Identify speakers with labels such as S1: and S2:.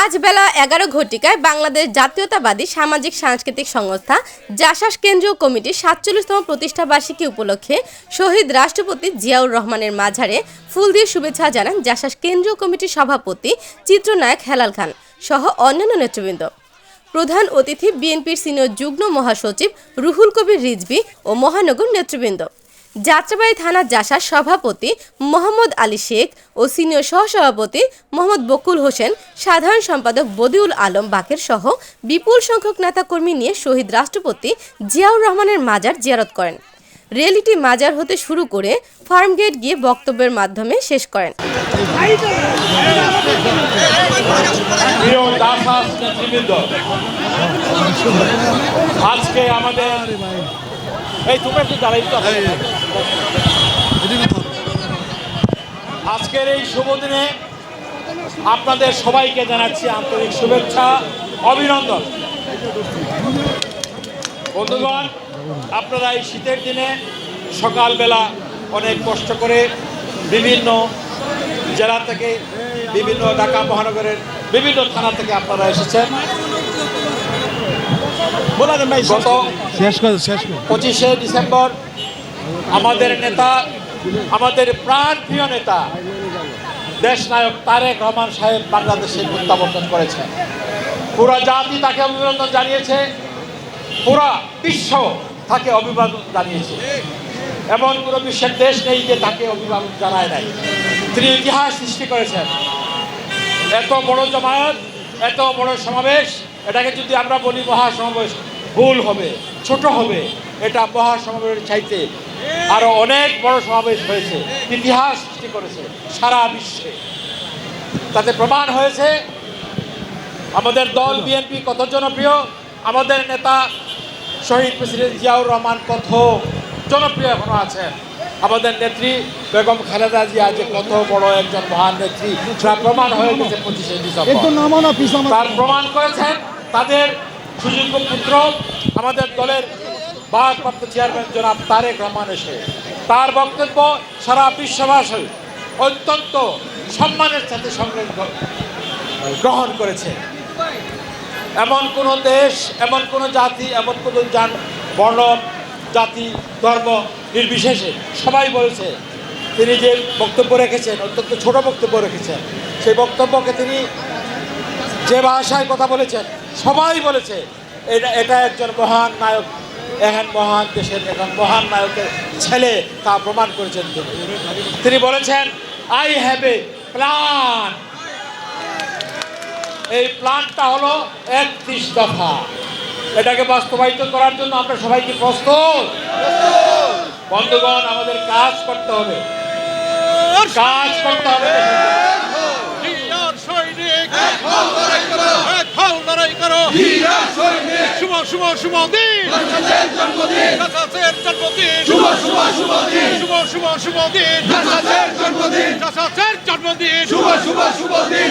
S1: আজ বেলা 11 ঘটিকায় বাংলাদেশ জাতীয়তাবাদী সামাজিক সাংস্কৃতিক সংস্থা জাসাস কেন্দ্রীয় কমিটির ৪৭তম প্রতিষ্ঠাবার্ষিকী উপলক্ষে শহীদ রাষ্ট্রপতি জিয়াউর রহমানের মাঝারে ফুল দিয়ে শুভেচ্ছা জানান জাসাস কেন্দ্রীয় কমিটির সভাপতি চিত্রনায়ক হেলাল খান সহ অন্যান্য নেতৃবৃন্দ। প্রধান অতিথি বিএনপির সিনিয়র যুগ্ম মহাসচিব রুহুল কবির রিজভী ও মহানগর নেতৃবৃন্দ। যাত্রাবাড়ী থানা জাসাস সভাপতি মোহাম্মদ আলী শেখ ও সিনিয়র সহসভাপতি মোহাম্মদ বকুল হোসেন, সাধারণ সম্পাদক বদিউল আলম বাকের সহ বিপুল সংখ্যক নেতাকর্মী নিয়ে শহীদ রাষ্ট্রপতি জিয়াউর রহমানের মাজার জিয়ারত করেন। রিয়েলিটি মাজার হতে শুরু করে ফার্মগেট গিয়ে বক্তব্যের মাধ্যমে শেষ করেন।
S2: আজকে আমাদের আজকের এই শুভ দিনে আপনাদের সবাইকে জানাচ্ছি আন্তরিক শুভেচ্ছা, অভিনন্দন। বন্ধুগণ, আপনারা এই শীতের দিনে সকালবেলা অনেক কষ্ট করে বিভিন্ন জেলা থেকে, বিভিন্ন ঢাকা মহানগরের বিভিন্ন থানা থেকে আপনারা এসেছেন। গত 25শে ডিসেম্বর আমাদের নেতা, আমাদের প্রাণপ্রিয় নেতা দেশনায়ক তারেক রহমান সাহেব বাংলাদেশে প্রত্যাবর্তন করেছেন। পুরা জাতি তাকে অভিনন্দন জানিয়েছে, পুরা বিশ্ব তাকে অভিবাদন জানিয়েছে। এমন কোনো বিশ্বের দেশ নেই যে তাকে অভিবাদন জানায় নাই। তিনি ইতিহাস সৃষ্টি করেছেন। এত বড় জমায়েত, এত বড় সমাবেশ, এটাকে যদি আমরা বলি মহাসমাবেশ ভুল হবে, ছোট হবে। এটা মহাসমাবেশের চাইতে আরো অনেক বড় সমাবেশ হয়েছে, ইতিহাস সৃষ্টি করেছে সারা বিশ্বে। তাতে প্রমাণ হয়েছে আমাদের দল বিএনপি কত জনপ্রিয়, আমাদের নেতা শহীদ প্রেসিডেন্ট জিয়াউর রহমান কত জনপ্রিয় এখনো আছেন, আমাদের নেত্রী বেগম খালেদা জিয়া যে কত বড় একজন মহান নেত্রী, তার প্রমাণ হয়ে গেছে 25শে ডিসেম্বর। তার প্রমাণ করেছেন তাদের সুযোগ্য পুত্র আমাদের দলের ভারপ্রাপ্ত চেয়ারম্যান জনাব তারেক রহমান এসে তার বক্তব্য সারা বিশ্ববাসী অত্যন্ত সম্মানের সাথে গ্রহণ করেছে। এমন কোনো দেশ, এমন কোনো জাতি, এমন কোনো বর্ণ, জাতি, ধর্ম নির্বিশেষে সবাই বলেছে তিনি যে বক্তব্য রেখেছেন, অত্যন্ত ছোট বক্তব্য রেখেছেন, সেই বক্তব্যকে তিনি যে ভাষায় কথা বলেছেন সবাই বলেছে এটা একজন মহান নায়ক, এখন মহান দেশের এখন মহান নায়কের ছেলে, তা প্রমাণ করেছেন। তিনি বলেছেন আই হ্যাভ এ প্ল্যান। এই প্ল্যানটা হলো 31 দফা। এটাকে বাস্তবায়িত করার জন্য আমরা সবাই কি প্রস্তুত? বন্ধুগণ, আমাদের কাজ করতে হবে, কাজ করতে হবে।
S3: জন্মদিন